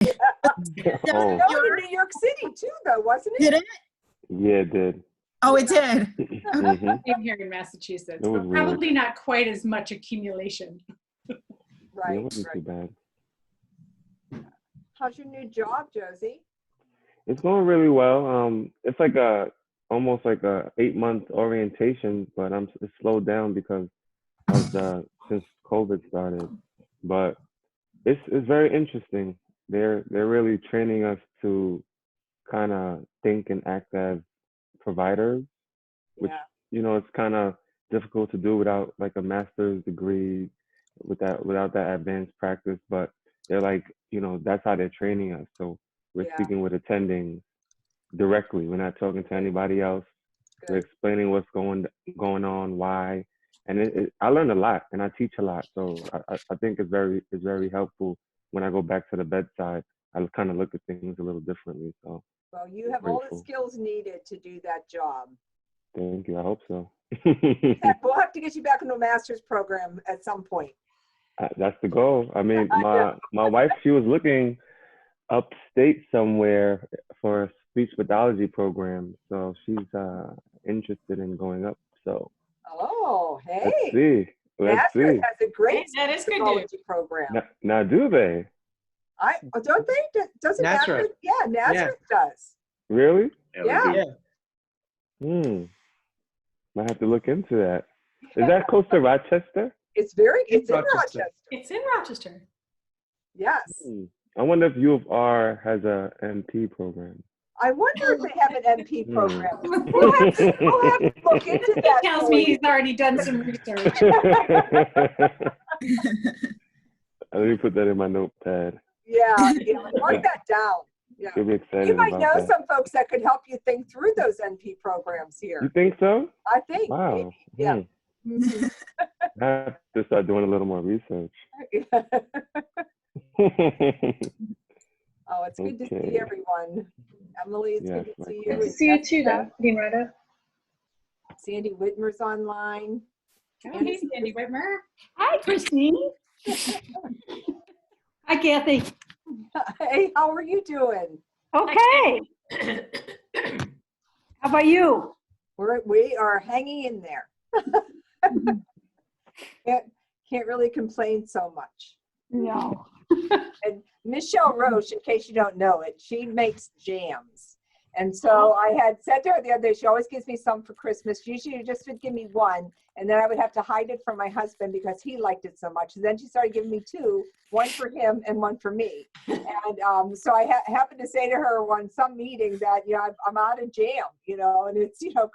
Oh, That was in New York City too, though, wasn't it? Did it? yeah, it did. Oh, it did. hmm Same here in Massachusetts, It was but weird. probably not quite as much accumulation. Yeah, it Right, wasn't too right. bad. How's your new job, Josie? It's going really well. It's like almost like a 8 month orientation, but it's slowed down because of since COVID started. But it's very interesting. They're really training us to kind of think and act as providers, which Yeah, it's kind of difficult to do without like a master's degree, without that advanced practice. But they're like, that's how they're training us. So we're yeah, speaking with attendings directly. We're not talking to anybody else. We're good. explaining what's going on, why, and I learned a lot, and I teach a lot. So I think it's very helpful when I go back to the bedside. I kind of look at things a little differently. So Well, you have all the grateful. skills needed to do that job. Thank you. I hope so. We'll have to get you back into a master's program at some point. That's the goal. I mean, my wife, she was looking upstate somewhere for a speech pathology program, so she's interested in going up. So Oh, let's hey, see. Let's Nazareth see. has a great Hey, that is good pathology program. Now do they Don't they? Doesn't Nazareth. Nazareth? Yeah, Nazareth does. really? Yeah. Yeah. Might have to look into that. Is that close to Rochester? It's in Rochester. Rochester. It's in Rochester. Yes. I wonder if U of R has a MP program. I wonder if they have an MP Hmm. program. We'll have to look into that. Tells for me you. he's already done some research. Let me put that in my notepad. Yeah, mark that down. Yeah. You'll be excited You might about know that. some folks that could help you think through those NP programs here. You think so? I think. Wow. Yeah. Mhm. I have to start doing a little more research. Oh, it's good to Okay. see everyone. Emily, it's Yes, good to see you. likewise. Good to see you too, though. Getting right up. Sandy Whitmer's online. Hey, Sandy Whitmer. Hi, Christine. Hi, Kathy. Hey, how are you doing? Okay. How about you? We are hanging in there. Can't really complain so much. No. And Michelle Roche, in case you don't know it, she makes jams. And so I had said to her the other day, she always gives me some for Christmas. Usually she just would give me one, and then I would have to hide it from my husband because he liked it so much. And then she started giving me two, one for him and one for me. And so I happened to say to her on some meeting that, I'm out of jam, and it's, because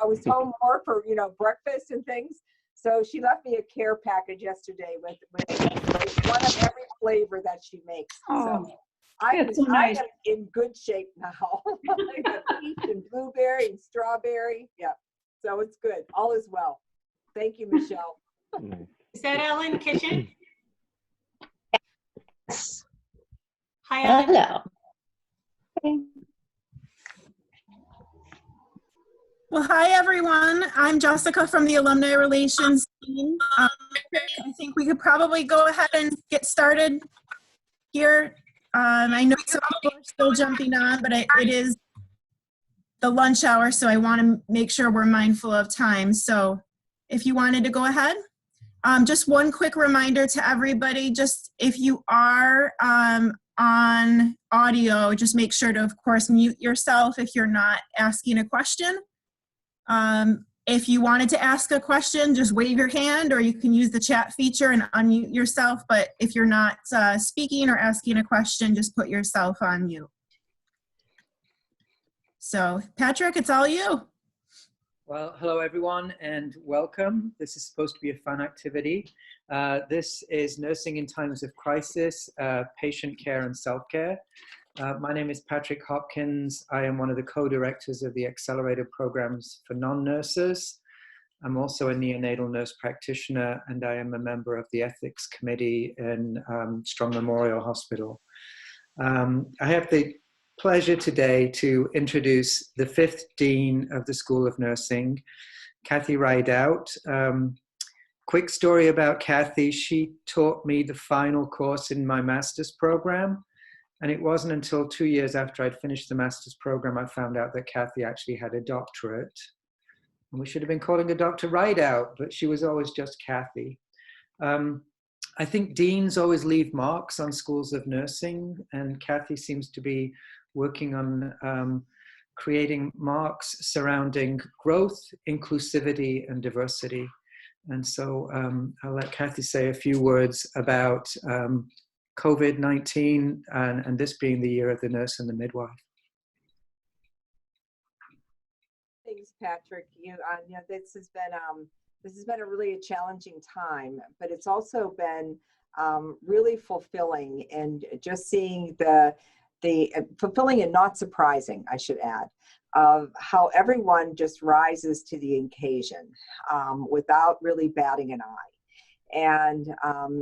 I was home more for, breakfast and things. So she left me a care package yesterday with one of every flavor that she makes. Oh, So I that's so nice. am in good shape now. I got peach and blueberry and strawberry. Yeah. So it's good. All is well. Thank you, Michelle. Nice. Is that Ellen Kitchen? Hi, Ellen. Hello. Well, hi, everyone. I'm Jessica from the Alumni Relations team. I think we could probably go ahead and get started here. I know some people are still jumping on, but it is the lunch hour, so I want to make sure we're mindful of time. So if you wanted to go ahead. Just one quick reminder to everybody, just if you are on audio, just make sure to, of course, mute yourself if you're not asking a question. If you wanted to ask a question, just wave your hand, or you can use the chat feature and unmute yourself. But if you're not speaking or asking a question, just put yourself on mute. So, Patrick, it's all you. Well, hello everyone and welcome. This is supposed to be a fun activity. This is Nursing in Times of Crisis, Patient Care and Self-Care. My name is Patrick Hopkins. I am one of the co-directors of the Accelerated Programs for Non-Nurses. I'm also a neonatal nurse practitioner, and I am a member of the Ethics Committee in Strong Memorial Hospital. I have the pleasure today to introduce the 5th Dean of the School of Nursing, Kathy Rideout. Quick story about Kathy. She taught me the final course in my master's program. And it wasn't until 2 years after I'd finished the master's program, I found out that Kathy actually had a doctorate. And we should have been calling her Dr. Rideout, but she was always just Kathy. I think deans always leave marks on schools of nursing, and Kathy seems to be working on creating marks surrounding growth, inclusivity, and diversity. And so I'll let Kathy say a few words about COVID-19 and this being the year of the nurse and the midwife. Thanks, Patrick. You know, this has been a really challenging time, but it's also been really fulfilling, and just seeing the fulfilling and not surprising, I should add, of how everyone just rises to the occasion without really batting an eye. And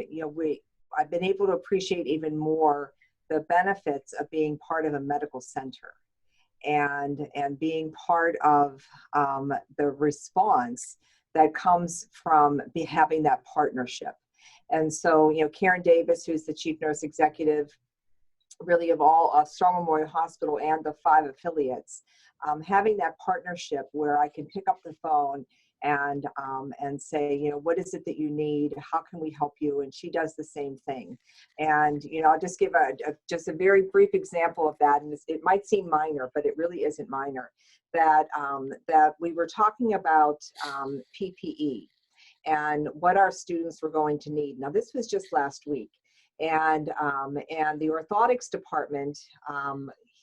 you know, I've been able to appreciate even more the benefits of being part of a medical center, and being part of the response that comes from having that partnership. And so, you know, Karen Davis, who's the chief nurse executive, really of all Strong Memorial Hospital and the 5 affiliates, having that partnership where I can pick up the phone and say, you know, what is it that you need? How can we help you? And she does the same thing. And, you know, I'll just give just a very brief example of that. And it might seem minor, but it really isn't minor. That we were talking about PPE and what our students were going to need. Now, this was just last week. And the orthotics department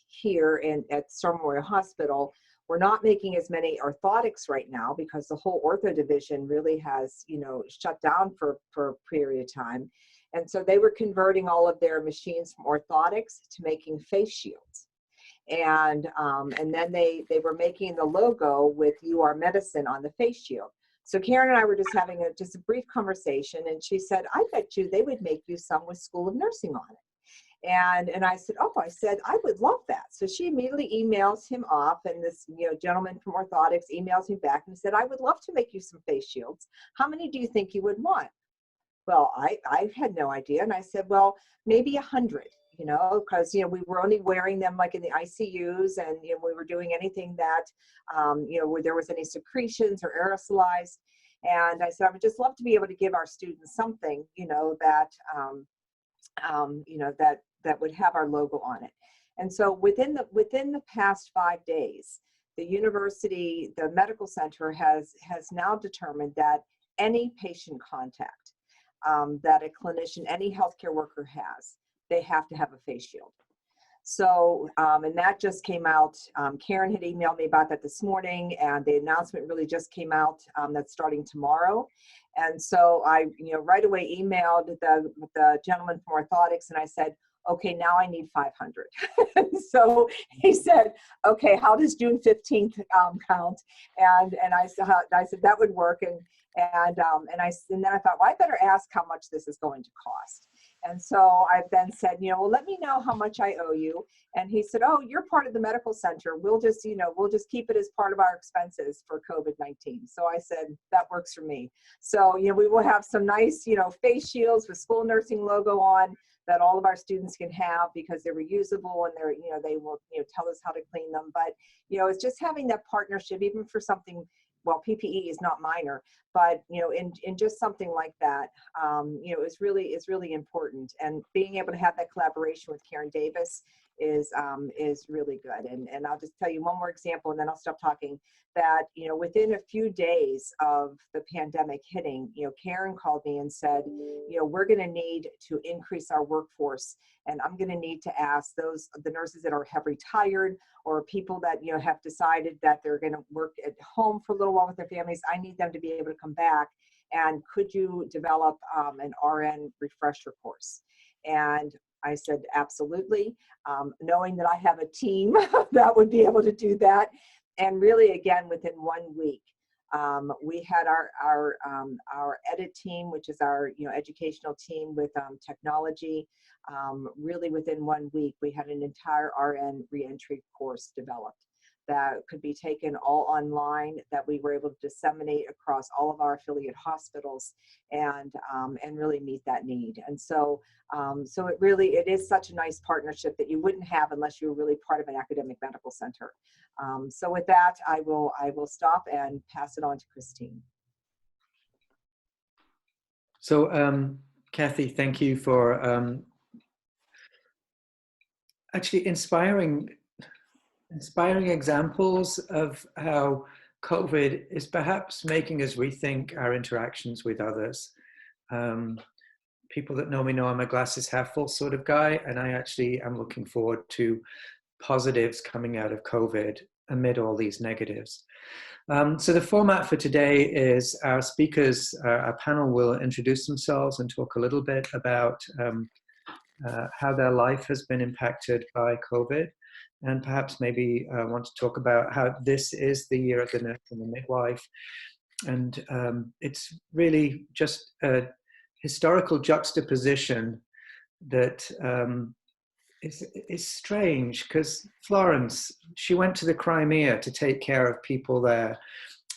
here at Strong Memorial Hospital, we're not making as many orthotics right now because the whole ortho division really has, you know, shut down for a period of time. And so they were converting all of their machines from orthotics to making face shields. And then they were making the logo with UR Medicine on the face shield. So Karen and I were just having just a brief conversation, and she said, I bet you they would make you some with School of Nursing on it. And I said, oh, I would love that. So she immediately emails him off, and this, you know, gentleman from orthotics emails me back and said, I would love to make you some face shields. How many do you think you would want? Well, I had no idea. And I said, well, maybe 100, you know, because, you know, we were only wearing them like in the ICUs, and, you know, we were doing anything that, you know, where there was any secretions or aerosolized. And I said, I would just love to be able to give our students something, you know, that, you know, that would have our logo on it. And so within the past 5 days, the university, the medical center has now determined that any patient contact that a clinician, any healthcare worker has, they have to have a face shield. So, and that just came out. Karen had emailed me about that this morning, and the announcement really just came out that's starting tomorrow. And so I, you know, right away emailed the gentleman from orthotics, and I said, okay, now I need 500. So he said, okay, how does June 15th count? And I said that would work. And then I thought, well, I better ask how much this is going to cost. And so I then said, you know, well, let me know how much I owe you. And he said, oh, you're part of the medical center. We'll just, you know, we'll just keep it as part of our expenses for COVID-19. So I said, that works for me. So, you know, we will have some nice, you know, face shields with school nursing logo on that all of our students can have because they're reusable, and they're, you know, they will, you know, tell us how to clean them. But, you know, it's just having that partnership, even for something, well, PPE is not minor, but, you know, in just something like that, you know, is really important. And being able to have that collaboration with Karen Davis is really good. And I'll just tell you one more example, and then I'll stop talking. That, you know, within a few days of the pandemic hitting, you know, Karen called me and said, you know, we're going to need to increase our workforce, and I'm going to need to ask the nurses that have retired, or people that, you know, have decided that they're going to work at home for a little while with their families. I need them to be able to come back, and could you develop an RN refresher course? And I said, absolutely, knowing that I have a team that would be able to do that. And really, again, within 1 week, we had our edit team, which is our, you know, educational team with technology. Really, within 1 week, we had an entire RN reentry course developed. that could be taken all online, that we were able to disseminate across all of our affiliate hospitals and really meet that need. And so, so it is such a nice partnership that you wouldn't have unless you were really part of an academic medical center. So with that, I will stop and pass it on to Christine. So, Kathy, thank you for actually inspiring examples of how COVID is perhaps making us rethink our interactions with others. People that know me know I'm a glasses half full sort of guy, and I actually am looking forward to positives coming out of COVID amid all these negatives. So the format for today is our speakers, our panel will introduce themselves and talk a little bit about how their life has been impacted by COVID, and perhaps maybe want to talk about how this is the year of the nurse and the midwife. And it's really just a historical juxtaposition that is strange, because Florence, she went to the Crimea to take care of people there.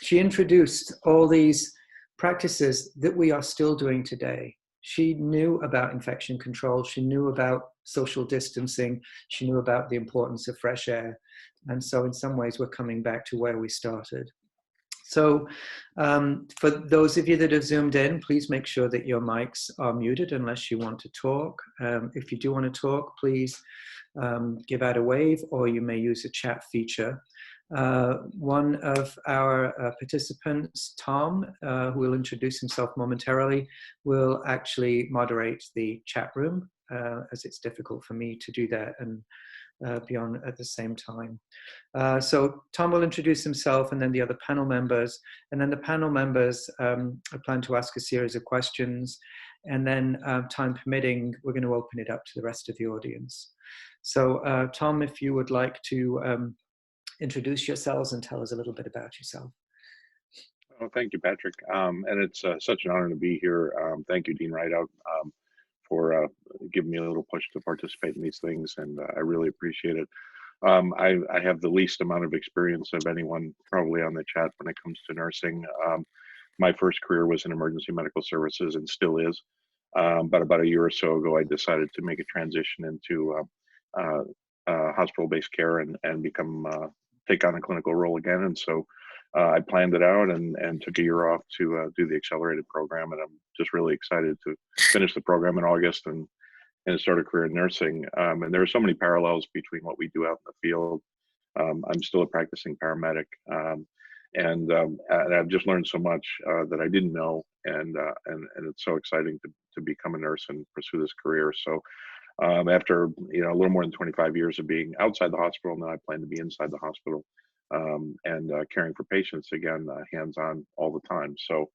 She introduced all these practices that we are still doing today. She knew about infection control. She knew about social distancing. She knew about the importance of fresh air. And so in some ways, we're coming back to where we started. So for those of you that have zoomed in, please make sure that your mics are muted unless you want to talk. If you do want to talk, please give out a wave, or you may use a chat feature. One of our participants, Tom, who will introduce himself momentarily, will actually moderate the chat room, as it's difficult for me to do that and be on at the same time. So Tom will introduce himself, and then the other panel members. And then the panel members, I plan to ask a series of questions. And then time permitting, we're going to open it up to the rest of the audience. So Tom, if you would like to introduce yourselves and tell us a little bit about yourself. Oh, thank you, Patrick. And it's such an honor to be here. Thank you, Dean Rideout, for giving me a little push to participate in these things, and I really appreciate it. I have the least amount of experience of anyone probably on the chat when it comes to nursing. My first career was in emergency medical services and still is. But about a year or so ago, I decided to make a transition into hospital-based care and take on a clinical role again. And so I planned it out and took a year off to do the accelerated program. And I'm just really excited to finish the program in August and start a career in nursing. And there are so many parallels between what we do out in the field. I'm still a practicing paramedic. And I've just learned so much that I didn't know. And it's so exciting to become a nurse and pursue this career. So after a little more than 25 years of being outside the hospital, now I plan to be inside the hospital and caring for patients again, hands-on all the time. So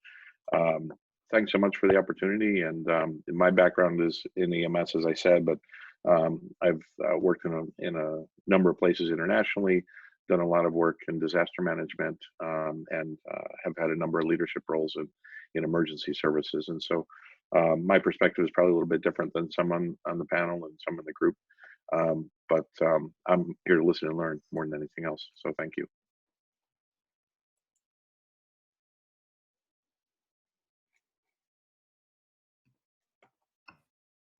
thanks so much for the opportunity. And my background is in EMS, as I said, but I've worked in a number of places internationally, done a lot of work in disaster management, and have had a number of leadership roles in emergency services. And so my perspective is probably a little bit different than someone on the panel and some in the group. But I'm here to listen and learn more than anything else. So thank you.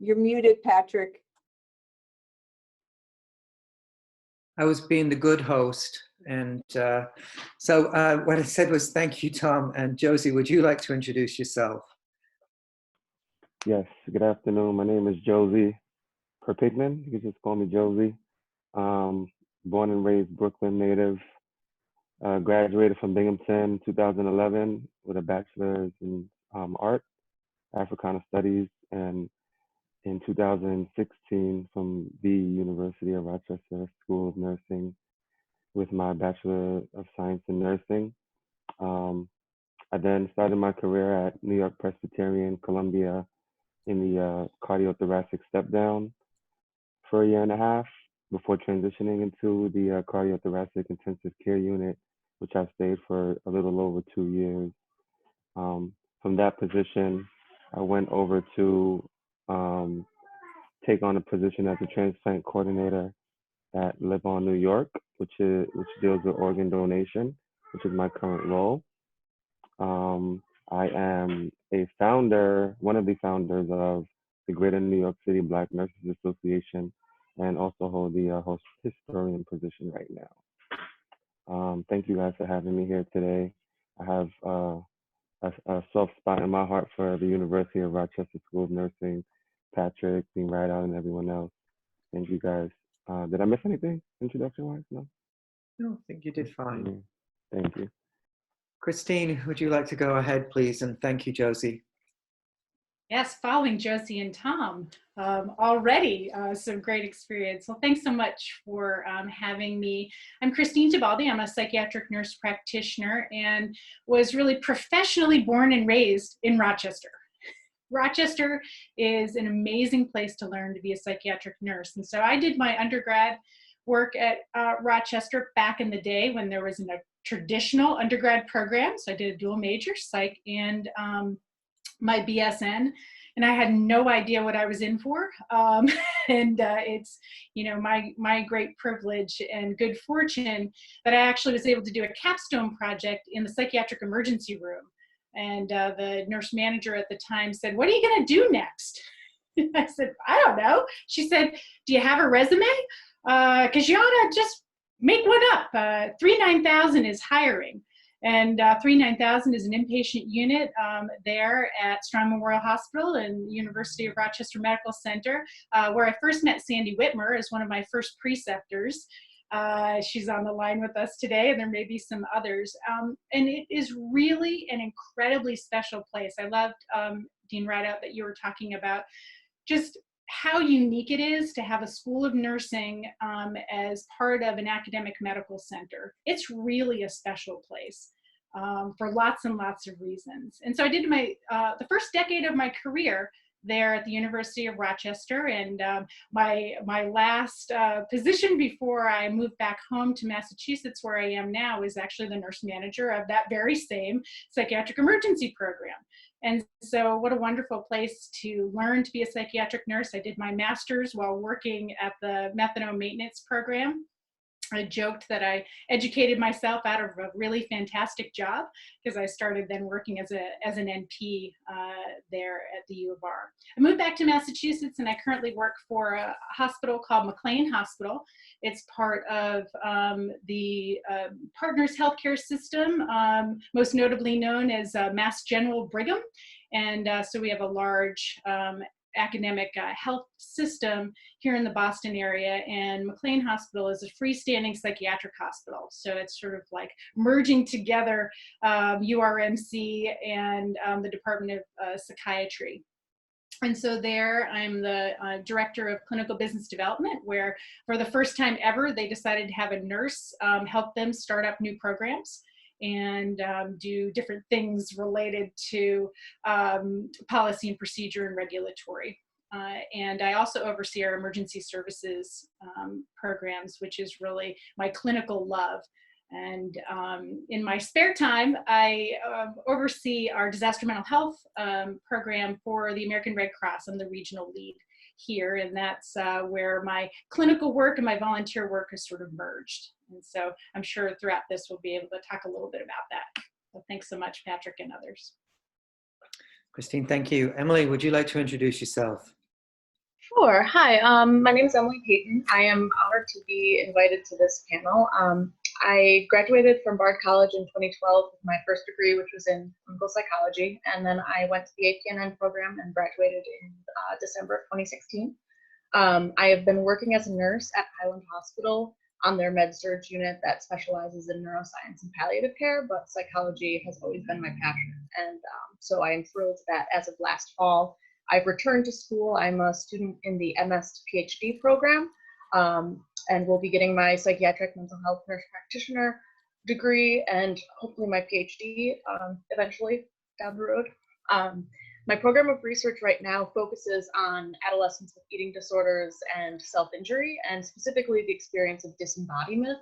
You're muted, Patrick. I was being the good host. And so what I said was, thank you, Tom. And Josie, would you like to introduce yourself? Yes, good afternoon. My name is Josie Perpignan. You can just call me Josie. Born and raised Brooklyn native. Graduated from Binghamton in 2011 with a bachelor's in art, Africana studies, and in 2016 from the University of Rochester School of Nursing with my Bachelor of Science in Nursing. I then started my career at New York Presbyterian Columbia in the cardiothoracic step down for a year and a half before transitioning into the cardiothoracic intensive care unit, which I stayed for a little over 2 years. From that position, I went over to take on a position as a transplant coordinator at Live On New York, which deals with organ donation, which is my current role. I am a founder, one of the founders of the Greater New York City Black Nurses Association, and also hold the host historian position right now. Thank you guys for having me here today. I have a soft spot in my heart for the University of Rochester School of Nursing, Patrick, Dean Rideout, and everyone else. Thank you guys. Did I miss anything introduction-wise? No? No, I think you did fine. Thank you. Christine, would you like to go ahead, please? And thank you, Josie. Yes, following Josie and Tom already, some great experience. Well, thanks so much for having me. I'm Christine Tibaldi. I'm a psychiatric nurse practitioner and was really professionally born and raised in Rochester. Rochester is an amazing place to learn to be a psychiatric nurse. And so I did my undergrad work at Rochester back in the day when there was a traditional undergrad program. So I did a dual major, psych and my BSN, and I had no idea what I was in for. It's, you know, my great privilege and good fortune that I actually was able to do a capstone project in the psychiatric emergency room. And the nurse manager at the time said, "What are you going to do next?" I said, "I don't know." She said, "Do you have a resume? Because you ought to just make one up. 39000 is hiring." And 39000 is an inpatient unit there at Strong Memorial Hospital and University of Rochester Medical Center, where I first met Sandy Whitmer as one of my first preceptors. She's on the line with us today, and there may be some others. And it is really an incredibly special place. I loved, Dean Rideout, that you were talking about just how unique it is to have a school of nursing as part of an academic medical center. It's really a special place for lots and lots of reasons. And so I did the first decade of my career there at the University of Rochester, and my last position before I moved back home to Massachusetts, where I am now, is actually the nurse manager of that very same psychiatric emergency program. And so what a wonderful place to learn to be a psychiatric nurse. I did my master's while working at the methadone maintenance program. I joked that I educated myself out of a really fantastic job because I started then working as an NP there at the U of R. I moved back to Massachusetts, and I currently work for a hospital called McLean Hospital. It's part of the Partners Healthcare System, most notably known as Mass General Brigham. And so we have a large academic health system here in the Boston area, and McLean Hospital is a freestanding psychiatric hospital. So it's sort of like merging together URMC and the Department of Psychiatry. And so there I'm the director of clinical business development, where for the first time ever, they decided to have a nurse help them start up new programs and do different things related to policy and procedure and regulatory. And I also oversee our emergency services programs, which is really my clinical love. And in my spare time, I oversee our disaster mental health program for the American Red Cross. I'm the regional lead here, and that's where my clinical work and my volunteer work is sort of merged. And so I'm sure throughout this we'll be able to talk a little bit about that. So thanks so much, Patrick and others. Christine, thank you. Emily, would you like to introduce yourself? Sure. Hi, my name is Emily Payton. I am honored to be invited to this panel. I graduated from Bard College in 2012 with my first degree, which was in clinical psychology, and then I went to the APNN program and graduated in December of 2016. I have been working as a nurse at Highland Hospital on their med-surg unit that specializes in neuroscience and palliative care, but psychology has always been my passion. And so I am thrilled that as of last fall, I've returned to school. I'm a student in the MS to PhD program, and will be getting my psychiatric mental health nurse practitioner degree and hopefully my PhD eventually down the road. My program of research right now focuses on adolescents with eating disorders and self-injury, and specifically the experience of disembodiment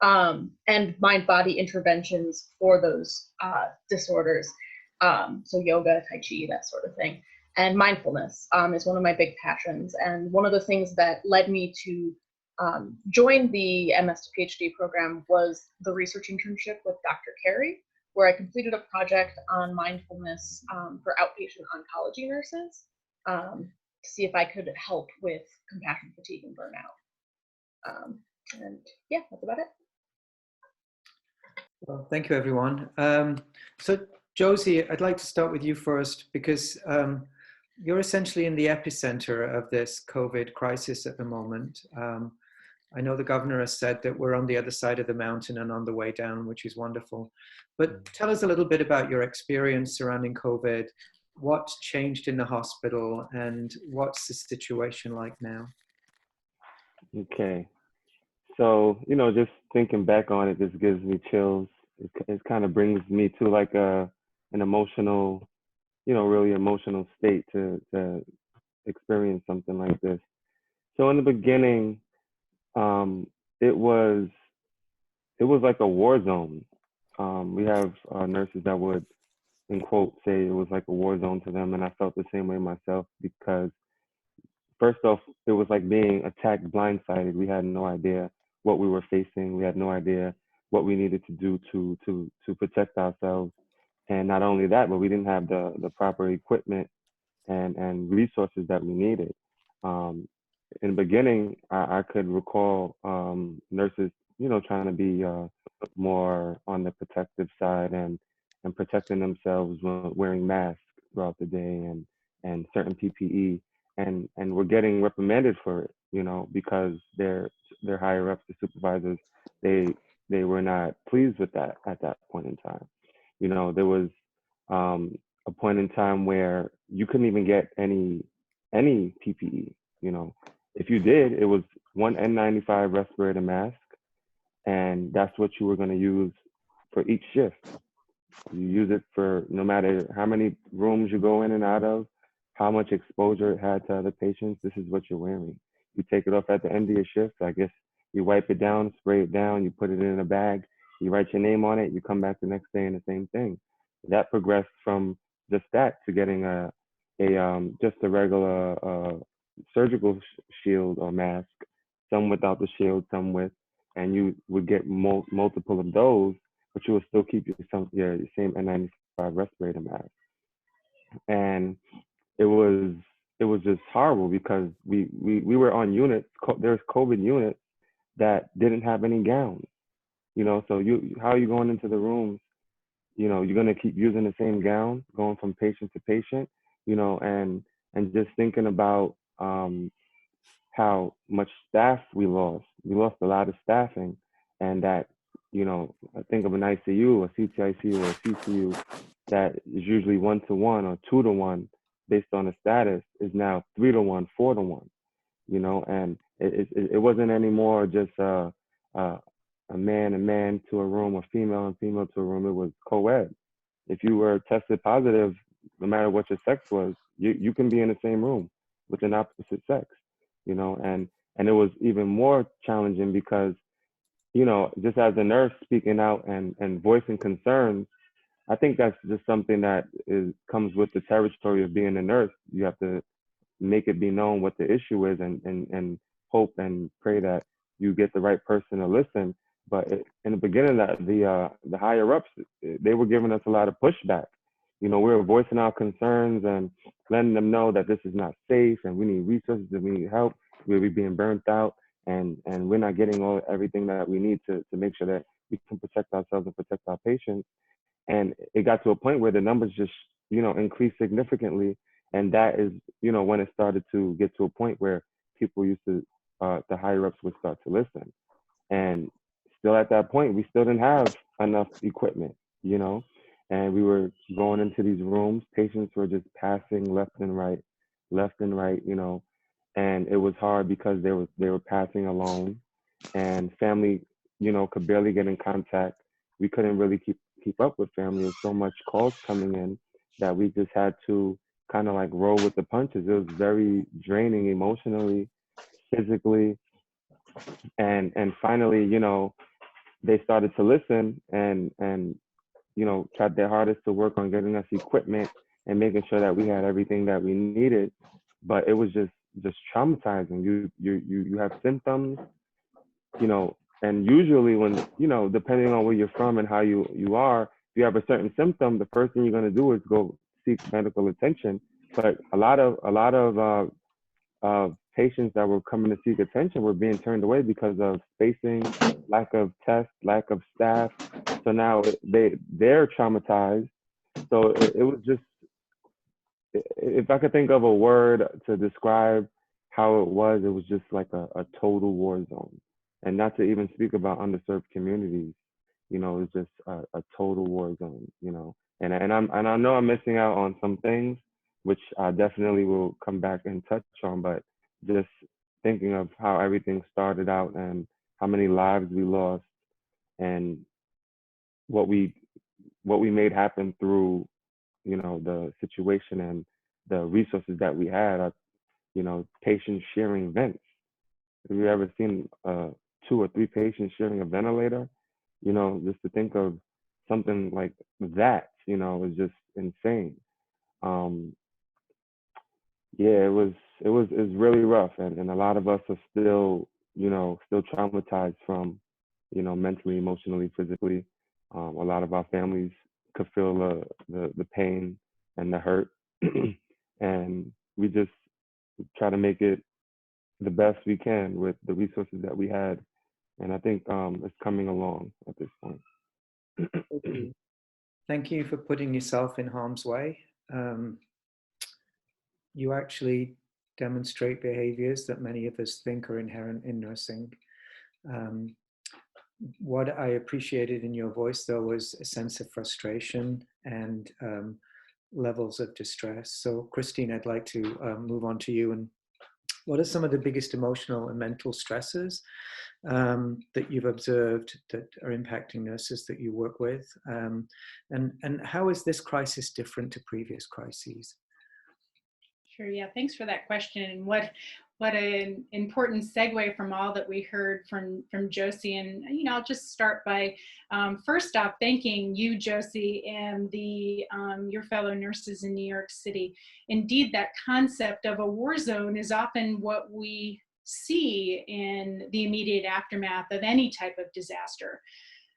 and mind-body interventions for those disorders. So yoga, Tai Chi, that sort of thing. And mindfulness is one of my big passions. And one of the things that led me to joined the MS to PhD program was the research internship with Dr. Carey, where I completed a project on mindfulness for outpatient oncology nurses to see if I could help with compassion fatigue and burnout. And yeah, that's about it. Well, thank you, everyone. So, Josie, I'd like to start with you first because you're essentially in the epicenter of this COVID crisis at the moment. I know the governor has said that we're on the other side of the mountain and on the way down, which is wonderful. But tell us a little bit about your experience surrounding COVID, what changed in the hospital, and what's the situation like now? Okay. So, just thinking back on it just gives me chills. It kind of brings me to like an emotional, really emotional state to experience something like this. So in the beginning, it was like a war zone. We have nurses that would, in quote, say it was like a war zone to them, and I felt the same way myself because first off, it was like being attacked blindsided. We had no idea what we were facing. We had no idea what we needed to do to protect ourselves. And not only that, but we didn't have the proper equipment and resources that we needed. In the beginning, I could recall nurses, trying to be more on the protective side and protecting themselves wearing masks throughout the day and certain PPE. And we're getting reprimanded for it, because their higher ups, the supervisors, they were not pleased with that at that point in time. There was a point in time where you couldn't even get any PPE. If you did, it was one N95 respirator mask, and that's what you were going to use for each shift. You use it for no matter how many rooms you go in and out of, how much exposure it had to other patients. This is what you're wearing. You take it off at the end of your shift. I guess you wipe it down, spray it down, you put it in a bag, you write your name on it, you come back the next day and the same thing. That progressed from just that to getting just a regular surgical shield or mask, some without the shield, some with, and you would get multiple of those, but you would still keep your same N95 respirator mask. And it was just horrible because we were on units. There's COVID units that didn't have any gowns. So how are you going into the rooms? You're gonna keep using the same gown, going from patient to patient. And just thinking about how much staff we lost. We lost a lot of staffing, and that I think of an ICU, a CTICU, or a CCU that is usually 1-to-1 or 2-to-1 based on the status is now 3-to-1, 4-to-1. And it wasn't anymore just a man to a room, or female and female to a room. It was co-ed. If you were tested positive, no matter what your sex was, you can be in the same room with an opposite sex. And it was even more challenging because, just as a nurse speaking out and voicing concerns, I think that's just something that comes with the territory of being a nurse. You have to make it be known what the issue is and hope and pray that you get the right person to listen. But in the beginning, the higher ups, they were giving us a lot of pushback. We were voicing our concerns and letting them know that this is not safe and we need resources and we need help. We're being burnt out and we're not getting everything that we need to make sure that we can protect ourselves and protect our patients. And it got to a point where the numbers just, increased significantly. And that is, when it started to get to a point where people used to, the higher ups would start to listen. And still at that point, we still didn't have enough equipment, and we were going into these rooms. Patients were just passing left and right, and it was hard because they were passing alone, and family, could barely get in contact. We couldn't really keep up with family. There's so much calls coming in that we just had to kind of like roll with the punches. It was very draining emotionally, physically, and finally, they started to listen and tried their hardest to work on getting us equipment and making sure that we had everything that we needed. But it was just traumatizing. You have symptoms, you know, and usually when, you know, depending on where you're from and how you are, if you have a certain symptom, the first thing you're going to do is go seek medical attention. But a lot of patients that were coming to seek attention were being turned away because of spacing, lack of tests, lack of staff. So now they're traumatized. So it was just, if I could think of a word to describe how it was just like a total war zone. And not to even speak about underserved communities, you know, it's just a total war zone, you know. And I know I'm missing out on some things, which I definitely will come back and touch on, but just thinking of how everything started out and how many lives we lost and what we made happen through, you know, the situation and the resources that we had, you know, patients sharing vents. Have you ever seen 2 or 3 patients sharing a ventilator? You know, just to think of something like that, you know, is just insane. Yeah, it's really rough, and a lot of us are still, you know, still traumatized from, you know, mentally, emotionally, physically. A lot of our families could feel the pain and the hurt, and we just try to make it the best we can with the resources that we had. And I think it's coming along at this point. Thank you for putting yourself in harm's way. You actually demonstrate behaviors that many of us think are inherent in nursing. What I appreciated in your voice, though, was a sense of frustration and levels of distress. So, Christine, I'd like to move on to you. And what are some of the biggest emotional and mental stresses that you've observed that are impacting nurses that you work with? And how is this crisis different to previous crises? Sure. Yeah. Thanks for that question. And what an important segue from all that we heard from Josie. And, you know, I'll just start by first off thanking you, Josie, and the your fellow nurses in New York City. Indeed, that concept of a war zone is often what we see in the immediate aftermath of any type of disaster.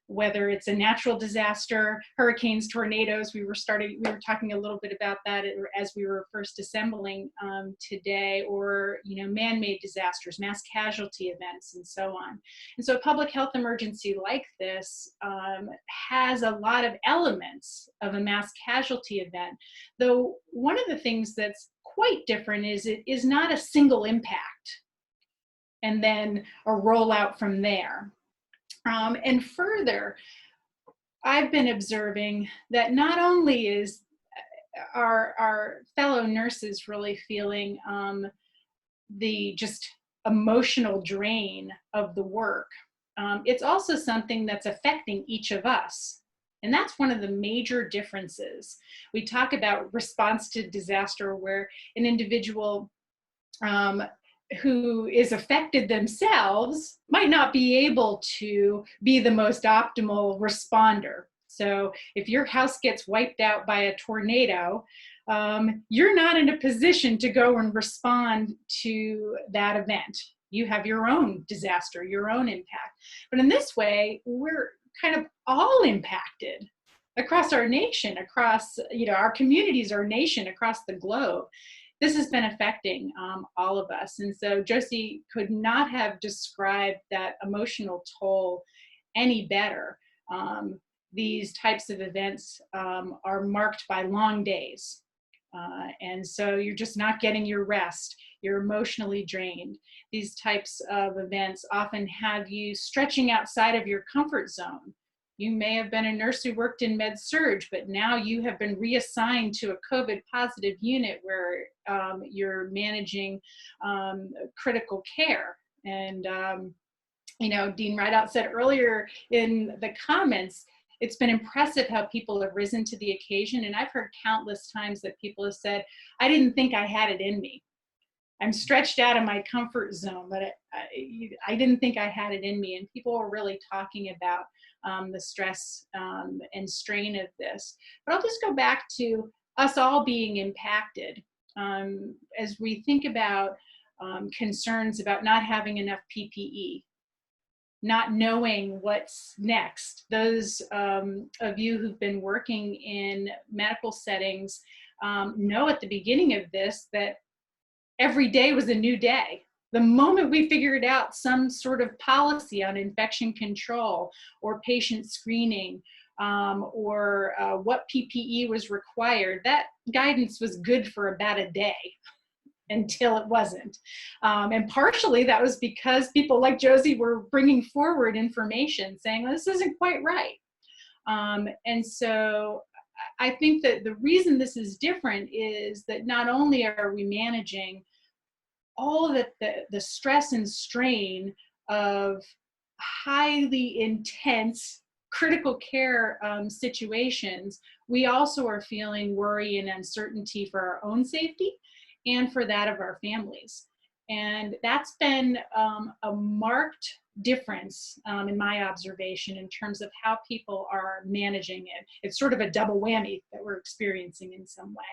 Whether it's a natural disaster, hurricanes, tornadoes, we were talking a little bit about that as we were first assembling today, or, you know, man-made disasters, mass casualty events, and so on. And so a public health emergency like this has a lot of elements of a mass casualty event, though one of the things that's quite different is it is not a single impact and then a rollout from there. And further, I've been observing that not only is our fellow nurses really feeling the just emotional drain of the work, it's also something that's affecting each of us. And that's one of the major differences. We talk about response to disaster, where an individual who is affected themselves might not be able to be the most optimal responder. So if your house gets wiped out by a tornado, you're not in a position to go and respond to that event. You have your own disaster, your own impact. But in this way, we're kind of all impacted across our nation, across, you know, our communities, our nation, across the globe. This has been affecting all of us. And so Josie could not have described that emotional toll any better. These types of events are marked by long days. And so you're just not getting your rest. You're emotionally drained. These types of events often have you stretching outside of your comfort zone. You may have been a nurse who worked in med-surg, but now you have been reassigned to a COVID positive unit where you're managing critical care. And, you know, Dean Rideout said earlier in the comments, it's been impressive how people have risen to the occasion. And I've heard countless times that people have said, I didn't think I had it in me. I'm stretched out of my comfort zone, but I didn't think I had it in me. And people are really talking about the stress and strain of this. But I'll just go back to us all being impacted. As we think about concerns about not having enough PPE, not knowing what's next. Those of you who've been working in medical settings know at the beginning of this that every day was a new day. The moment we figured out some sort of policy on infection control or patient screening or what PPE was required, that guidance was good for about a day until it wasn't. And partially that was because people like Josie were bringing forward information saying, well, this isn't quite right. And so I think that the reason this is different is that not only are we managing all of the stress and strain of highly intense critical care situations, we also are feeling worry and uncertainty for our own safety and for that of our families. And that's been a marked difference in my observation in terms of how people are managing it. It's sort of a double whammy that we're experiencing in some way.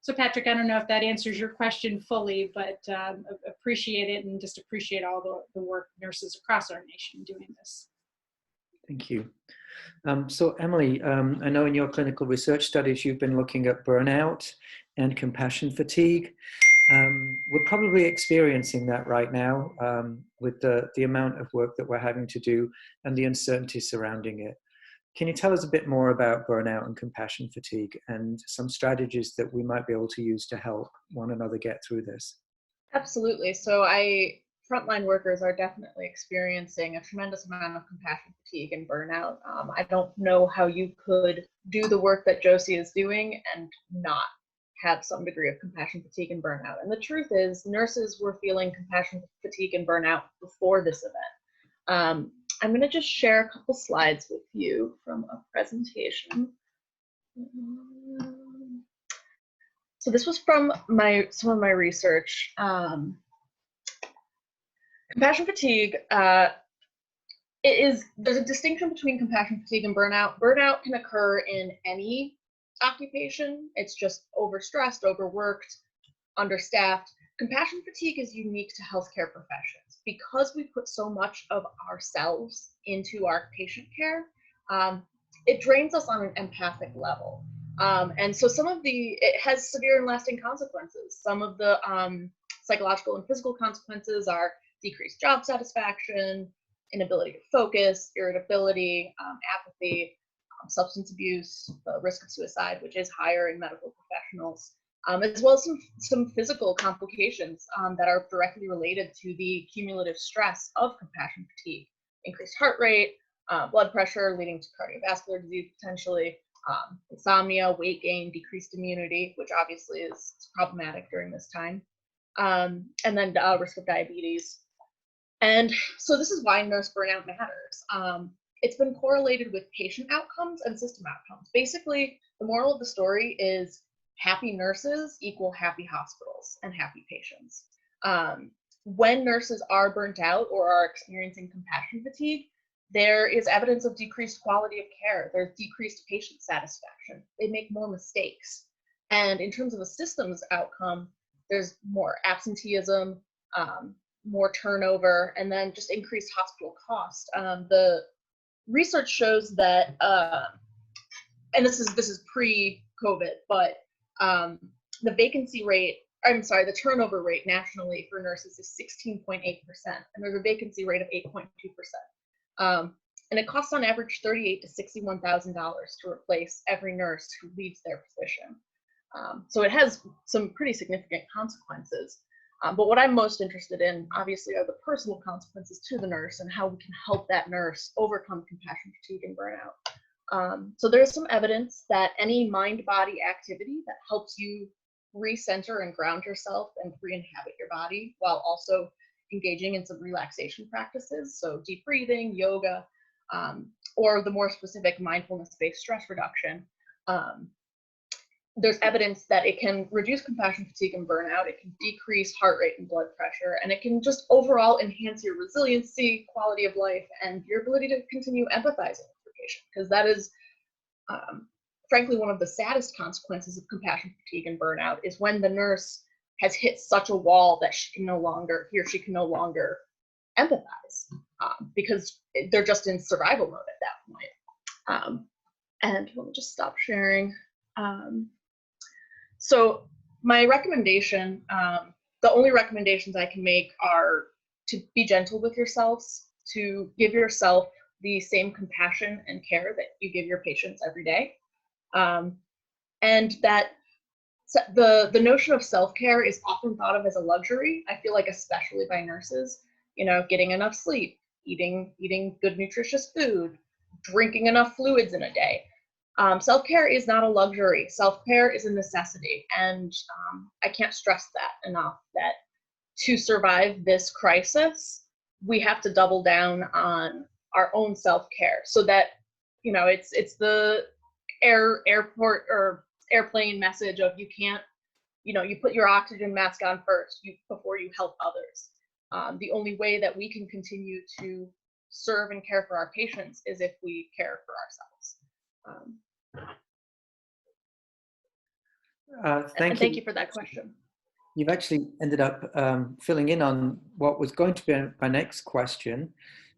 So Patrick, I don't know if that answers your question fully, but appreciate it and just appreciate all the work nurses across our nation doing this. Thank you. So Emily, I know in your clinical research studies, you've been looking at burnout and compassion fatigue. We're probably experiencing that right now with the amount of work that we're having to do and the uncertainty surrounding it. Can you tell us a bit more about burnout and compassion fatigue and some strategies that we might be able to use to help one another get through this? Absolutely. So frontline workers are definitely experiencing a tremendous amount of compassion fatigue and burnout. I don't know how you could do the work that Josie is doing and not have some degree of compassion fatigue and burnout. And the truth is, nurses were feeling compassion fatigue and burnout before this event. I'm going to just share a couple slides with you from a presentation. So this was from some of my research. Compassion fatigue, there's a distinction between compassion fatigue and burnout. Burnout can occur in any occupation. It's just overstressed, overworked, understaffed. Compassion fatigue is unique to healthcare professions because we put so much of ourselves into our patient care. It drains us on an empathic level. And so it has severe and lasting consequences. Some of the psychological and physical consequences are decreased job satisfaction, inability to focus, irritability, apathy, substance abuse, the risk of suicide, which is higher in medical professionals, as well as some physical complications that are directly related to the cumulative stress of compassion fatigue. Increased heart rate, blood pressure leading to cardiovascular disease potentially, insomnia, weight gain, decreased immunity, which obviously is problematic during this time, and then risk of diabetes. And so this is why nurse burnout matters. It's been correlated with patient outcomes and system outcomes. Basically, the moral of the story is happy nurses equal happy hospitals and happy patients. When nurses are burnt out or are experiencing compassion fatigue, there is evidence of decreased quality of care. There's decreased patient satisfaction. They make more mistakes. And in terms of a systems outcome, there's more absenteeism, more turnover, and then just increased hospital cost. The research shows that, and this is pre-COVID, but the the turnover rate nationally for nurses is 16.8%, and there's a vacancy rate of 8.2%. And it costs on average $38,000 to $61,000 to replace every nurse who leaves their position. So it has some pretty significant consequences. But what I'm most interested in, obviously, are the personal consequences to the nurse and how we can help that nurse overcome compassion fatigue and burnout. So there's some evidence that any mind-body activity that helps you recenter and ground yourself and re-inhabit your body while also engaging in some relaxation practices, so deep breathing, yoga, or the more specific mindfulness-based stress reduction, there's evidence that it can reduce compassion fatigue and burnout, it can decrease heart rate and blood pressure, and it can just overall enhance your resiliency, quality of life, and your ability to continue empathizing with your patient, because that is, frankly, one of the saddest consequences of compassion fatigue and burnout is when the nurse has hit such a wall that he or she can no longer empathize, because they're just in survival mode at that point. And let me just stop sharing. So my recommendation, the only recommendations I can make are to be gentle with yourselves, to give yourself the same compassion and care that you give your patients every day. And that the notion of self-care is often thought of as a luxury. I feel like, especially by nurses, you know, getting enough sleep, eating good nutritious food, drinking enough fluids in a day. Self-care is not a luxury. Self-care is a necessity. And I can't stress that enough, that to survive this crisis, we have to double down on our own self-care, so that, you know, it's the airport or airplane message of, you can't, you know, you put your oxygen mask on first before you help others. The only way that we can continue to serve and care for our patients is if we care for ourselves. Thank you for that question. You've actually ended up filling in on what was going to be my next question.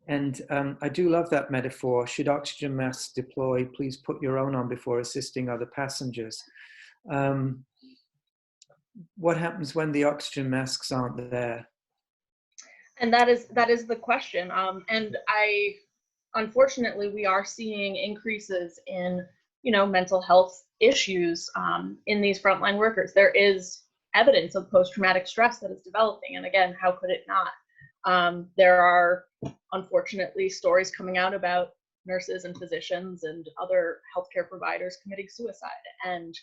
And I do love that metaphor. Should oxygen masks deploy, please put your own on before assisting other passengers. What happens when the oxygen masks aren't there? And that is the question. And unfortunately, we are seeing increases in, you know, mental health issues in these frontline workers. There is evidence of post-traumatic stress that is developing. And again, how could it not? There are, unfortunately, stories coming out about nurses and physicians and other healthcare providers committing suicide. And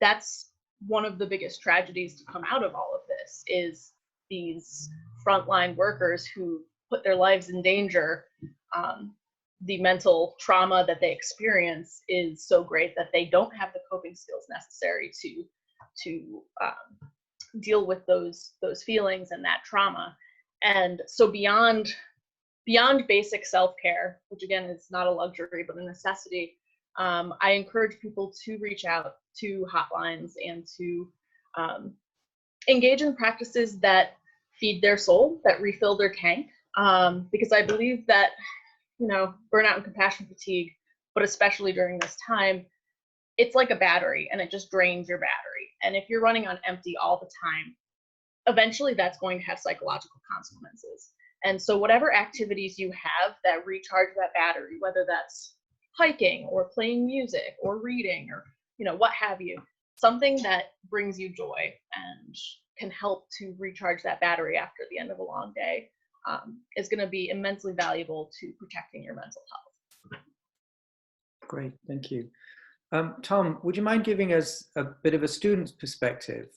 that's one of the biggest tragedies to come out of all of this, is these frontline workers who put their lives in danger. The mental trauma that they experience is so great that they don't have the coping skills necessary to deal with those feelings and that trauma. And so beyond basic self-care, which again is not a luxury but a necessity, I encourage people to reach out to hotlines and to engage in practices that feed their soul, that refill their tank, because I believe that, you know, burnout and compassion fatigue, but especially during this time, it's like a battery, and it just drains your battery. And if you're running on empty all the time, eventually that's going to have psychological consequences. And so whatever activities you have that recharge that battery, whether that's hiking or playing music or reading or, you know, what have you, something that brings you joy and can help to recharge that battery after the end of a long day, is going to be immensely valuable to protecting your mental health. Great, thank you. Tom, would you mind giving us a bit of a student's perspective?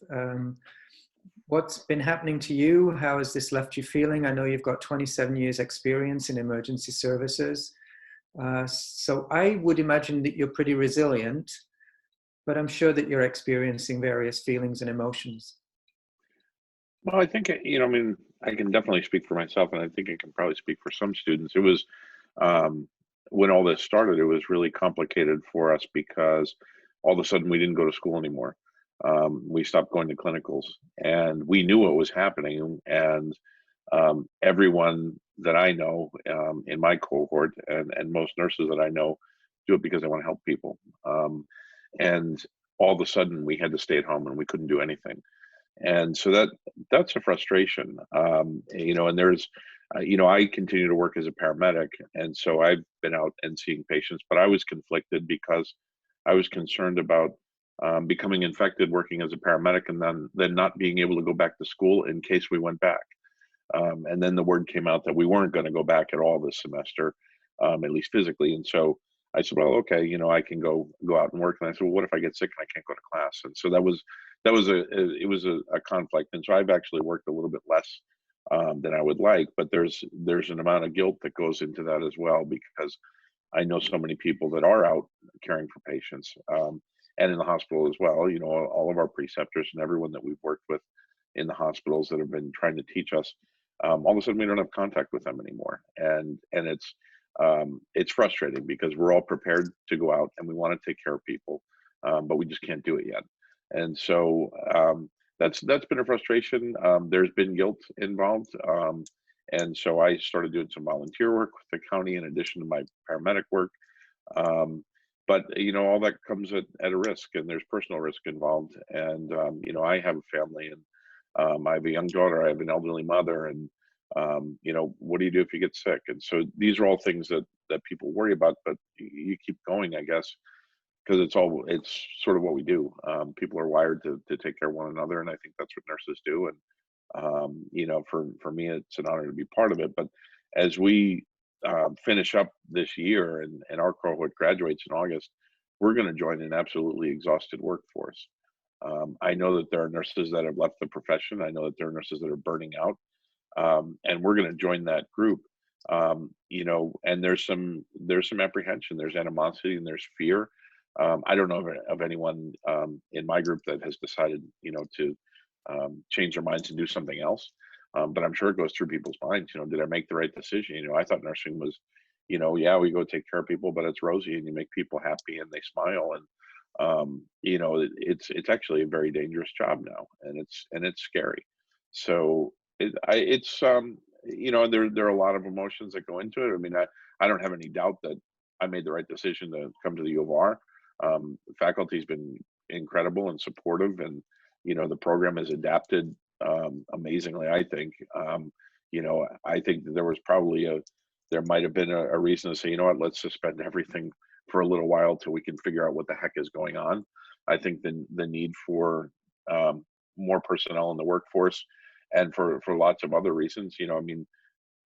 What's been happening to you? How has this left you feeling? I know you've got 27 years experience in emergency services. So I would imagine that you're pretty resilient, but I'm sure that you're experiencing various feelings and emotions. Well, I think, you know, I mean, I can definitely speak for myself, and I think I can probably speak for some students. It was, when all this started, it was really complicated for us because all of a sudden we didn't go to school anymore. We stopped going to clinicals, and we knew what was happening. And everyone that I know in my cohort and most nurses that I know do it because they want to help people. And all of a sudden we had to stay at home and we couldn't do anything. And so that's a frustration, you know, and there's, you know, I continue to work as a paramedic. And so I've been out and seeing patients, but I was conflicted because I was concerned about becoming infected working as a paramedic and then not being able to go back to school in case we went back. And then the word came out that we weren't going to go back at all this semester, at least physically. And so I said, well, okay, you know, I can go out and work. And I said, well, what if I get sick and I can't go to class? And so it was a conflict. And so I've actually worked a little bit less than I would like, but there's an amount of guilt that goes into that as well, because I know so many people that are out caring for patients and in the hospital as well. You know, all of our preceptors and everyone that we've worked with in the hospitals that have been trying to teach us, all of a sudden we don't have contact with them anymore. And it's frustrating because we're all prepared to go out and we want to take care of people, but we just can't do it yet. And so that's been a frustration. There's been guilt involved, And so I started doing some volunteer work with the county in addition to my paramedic work. But all that comes at a risk, and there's personal risk involved. And I have a family, and I have a young daughter, I have an elderly mother, and what do you do if you get sick? And so these are all things that people worry about, but you keep going, I guess, because it's sort of what we do. People are wired to take care of one another, and I think that's what nurses do. And for me, it's an honor to be part of it. But as we finish up this year and our cohort graduates in August, we're going to join an absolutely exhausted workforce. I know that there are nurses that have left the profession. I know that there are nurses that are burning out, and we're going to join that group. And there's some apprehension, there's animosity, and there's fear. I don't know of anyone in my group that has decided, to change their minds and do something else. But I'm sure it goes through people's minds. Did I make the right decision? I thought nursing was, yeah, we go take care of people, but it's rosy and you make people happy and they smile. And it's actually a very dangerous job now, and it's scary. So there are a lot of emotions that go into it. I mean, I don't have any doubt that I made the right decision to come to the U of R. The faculty's been incredible and supportive, and the program has adapted amazingly, I think. I think that there might have been a reason to say, let's suspend everything for a little while till we can figure out what the heck is going on. I think the need for more personnel in the workforce, and for lots of other reasons,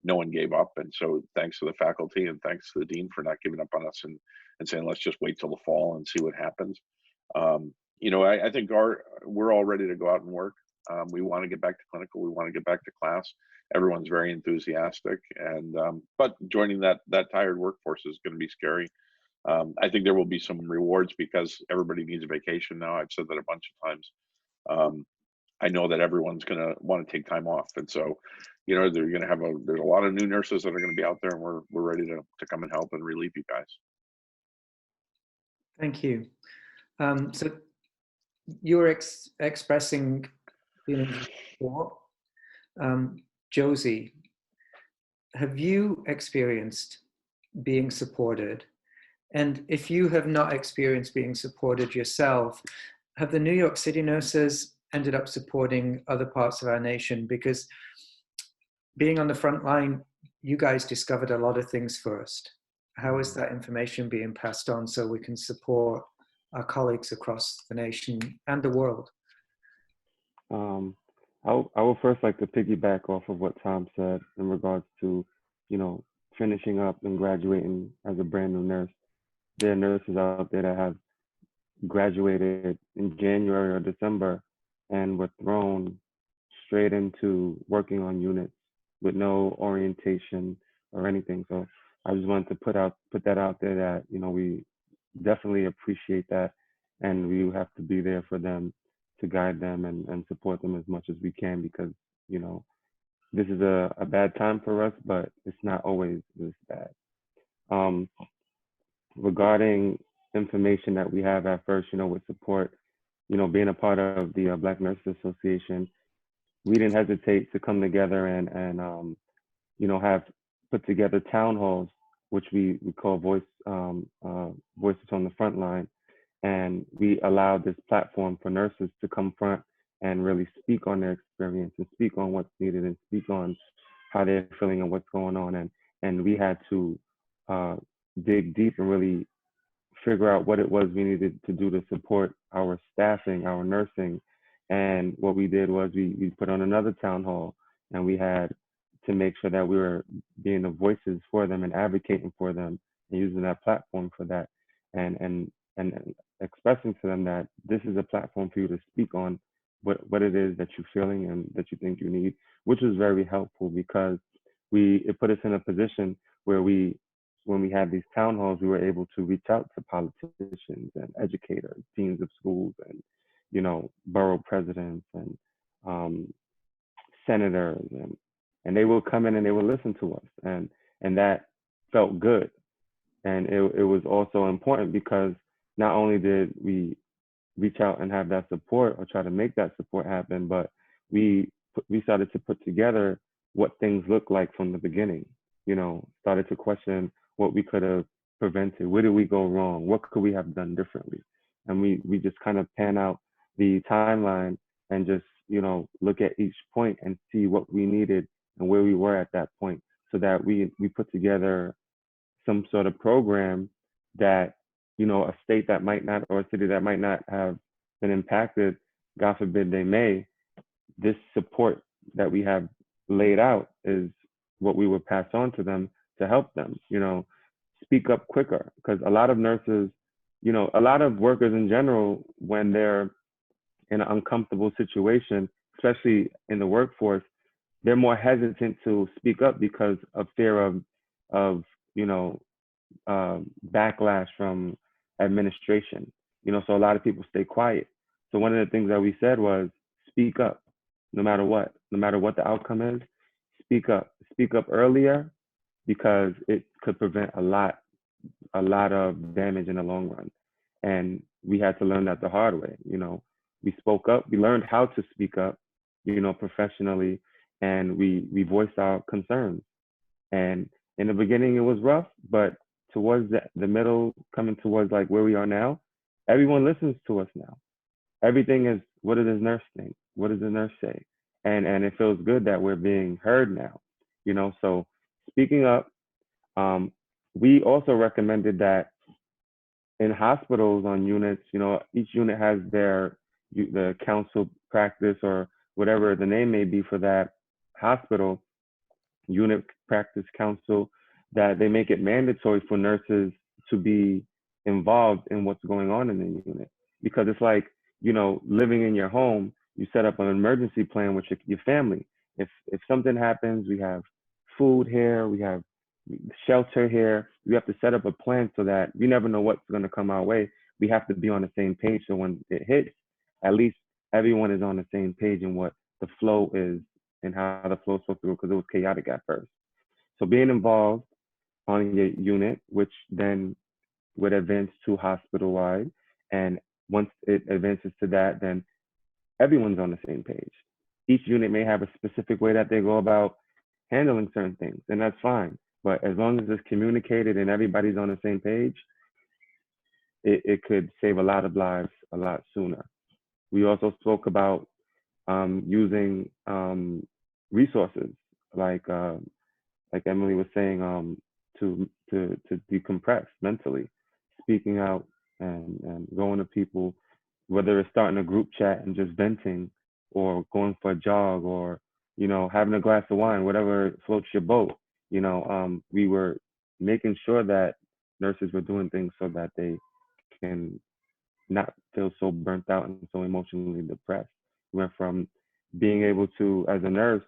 no one gave up. And so thanks to the faculty and thanks to the dean for not giving up on us and saying, let's just wait till the fall and see what happens. I think we're all ready to go out and work. We want to get back to clinical. We want to get back to class. Everyone's very enthusiastic, and but joining that tired workforce is going to be scary. I think there will be some rewards because everybody needs a vacation now. I've said that a bunch of times. I know that everyone's going to want to take time off, and so they're going to there's a lot of new nurses that are going to be out there, and we're ready to come and help and relieve you guys. Thank you. So you were expressing feelings of support. Josie, have you experienced being supported? And if you have not experienced being supported yourself, have the New York City nurses ended up supporting other parts of our nation? Because being on the front line, you guys discovered a lot of things first. How is that information being passed on so we can support our colleagues across the nation and the world? I would first like to piggyback off of what Tom said in regards to, finishing up and graduating as a brand new nurse. There are nurses out there that have graduated in January or December and were thrown straight into working on units with no orientation or anything. So I just wanted to put that out there that, we definitely appreciate that, and we have to be there for them to guide them and support them as much as we can, because, this is a bad time for us, but it's not always this bad. Regarding information that we have at first, with support, being a part of the Black Nurses Association, we didn't hesitate to come together and have put together town halls, which we call Voices on the Front Line. And we allowed this platform for nurses to come front and really speak on their experience and speak on what's needed and speak on how they're feeling and what's going on. And we had to dig deep and really figure out what it was we needed to do to support our staffing, our nursing. And what we did was we put on another town hall, and we had to make sure that we were being the voices for them and advocating for them and using that platform for that, and expressing to them that this is a platform for you to speak on what it is that you're feeling and that you think you need, which was very helpful, because it put us in a position where when we had these town halls, we were able to reach out to politicians and educators, deans of schools, and borough presidents and senators, and they will come in and they will listen to us, and that felt good. And it was also important because not only did we reach out and have that support or try to make that support happen, but we started to put together what things look like from the beginning. You know, started to question what we could have prevented. Where did we go wrong? What could we have done differently? And we just kind of pan out the timeline and just, you know, look at each point and see what we needed and where we were at that point, so that we put together some sort of program that, you know, a state that might not, or a city that might not have been impacted, God forbid they may, this support that we have laid out is what we would pass on to them to help them, you know, speak up quicker. Because a lot of nurses, you know, a lot of workers in general, when they're in an uncomfortable situation, especially in the workforce, they're more hesitant to speak up because of fear of you know, backlash from administration. You know, so a lot of people stay quiet. So one of the things that we said was speak up, no matter what the outcome is. Speak up earlier, because it could prevent a lot of damage in the long run. And we had to learn that the hard way. You know, we spoke up, we learned how to speak up, you know, professionally, and we voiced our concerns. And in the beginning, it was rough, but towards the middle, coming towards like where we are now, everyone listens to us now. Everything is, what does this nurse think? What does the nurse say? And it feels good that we're being heard now, you know. So speaking up, we also recommended that in hospitals on units, you know, each unit has the council practice, or whatever the name may be for that hospital, unit practice council, that they make it mandatory for nurses to be involved in what's going on in the unit. Because it's like, you know, living in your home, you set up an emergency plan with your family. If something happens, we have food here, we have shelter here. We have to set up a plan so that we never know what's going to come our way. We have to be on the same page, so when it hits, at least everyone is on the same page in what the flow is and how the flow is supposed to go, because it was chaotic at first. So being involved on your unit, which then would advance to hospital-wide, and once it advances to that, then everyone's on the same page. Each unit may have a specific way that they go about handling certain things, and that's fine. But as long as it's communicated and everybody's on the same page, it could save a lot of lives a lot sooner. We also spoke about using resources like Emily was saying, to decompress mentally, speaking out and going to people, whether it's starting a group chat and just venting, or going for a jog, or, you know, having a glass of wine, whatever floats your boat. You know, we were making sure that nurses were doing things so that they can not feel so burnt out and so emotionally depressed. We went from being able to, as a nurse,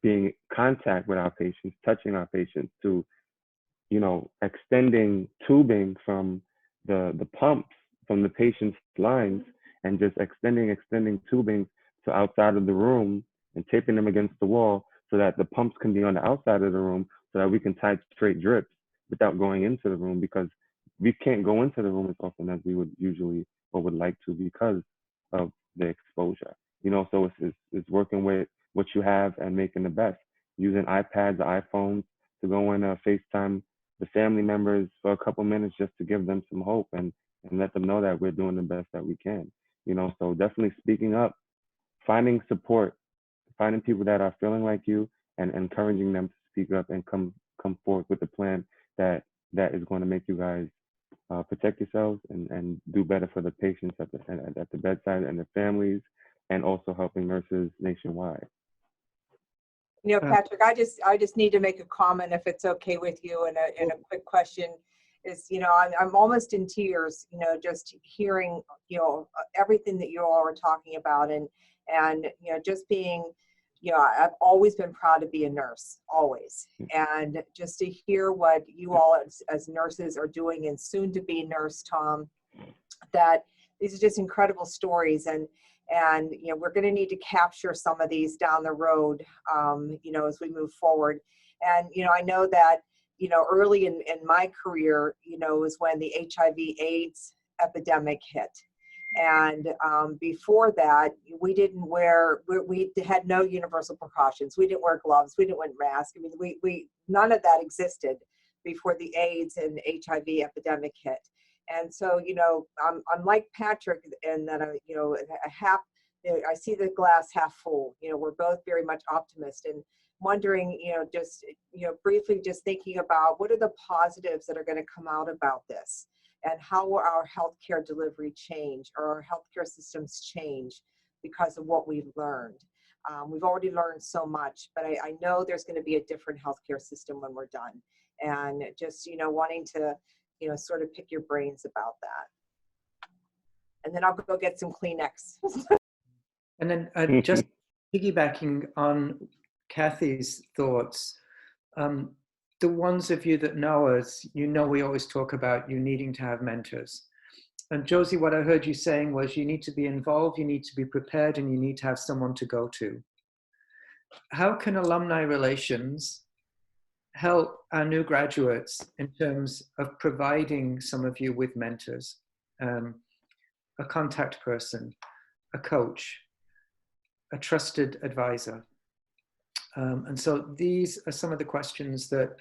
being in contact with our patients, touching our patients, to, you know, extending tubing from the pumps from the patient's lines, and just extending tubing to outside of the room and taping them against the wall so that the pumps can be on the outside of the room, so that we can titrate drips without going into the room, because we can't go into the room as often as we would usually or would like to because of the exposure. You know, so it's working with what you have and making the best, using iPads, iPhones to go in FaceTime the family members for a couple minutes, just to give them some hope and let them know that we're doing the best that we can. You know, so definitely speaking up, finding support, finding people that are feeling like you, and encouraging them to speak up and come forth with a plan that is going to make you guys protect yourselves and do better for the patients at the bedside and the families, and also helping nurses nationwide. You know, Patrick, I just need to make a comment, if it's okay with you, and a quick question is, you know, I'm almost in tears, you know, just hearing, you know, everything that you all are talking about, and you know, just being, you know, I've always been proud to be a nurse, always, and just to hear what you all as nurses are doing, and soon to be nurse Tom, that these are just incredible stories, and you know, we're going to need to capture some of these down the road, you know, as we move forward. And, you know, I know that, you know, early in my career, you know, was when the HIV/AIDS epidemic hit. And before that, we didn't wear, we had no universal precautions. We didn't wear gloves. We didn't wear masks. I mean, we none of that existed before the AIDS and HIV epidemic hit. And so, you know, I'm like Patrick in that, you know, I see the glass half full. You know, we're both very much optimistic and wondering, you know, just, you know, briefly just thinking about what are the positives that are going to come out about this, and how will our healthcare delivery change, or our healthcare systems change because of what we've learned. We've already learned so much, but I know there's going to be a different healthcare system when we're done. And just, you know, wanting to, you know, sort of pick your brains about that. And then I'll go get some Kleenex. And then just piggybacking on Kathy's thoughts, the ones of you that know us, you know we always talk about you needing to have mentors. And Josie, what I heard you saying was you need to be involved, you need to be prepared, and you need to have someone to go to. How can alumni relations help our new graduates in terms of providing some of you with mentors, a contact person, a coach, a trusted advisor? And so these are some of the questions that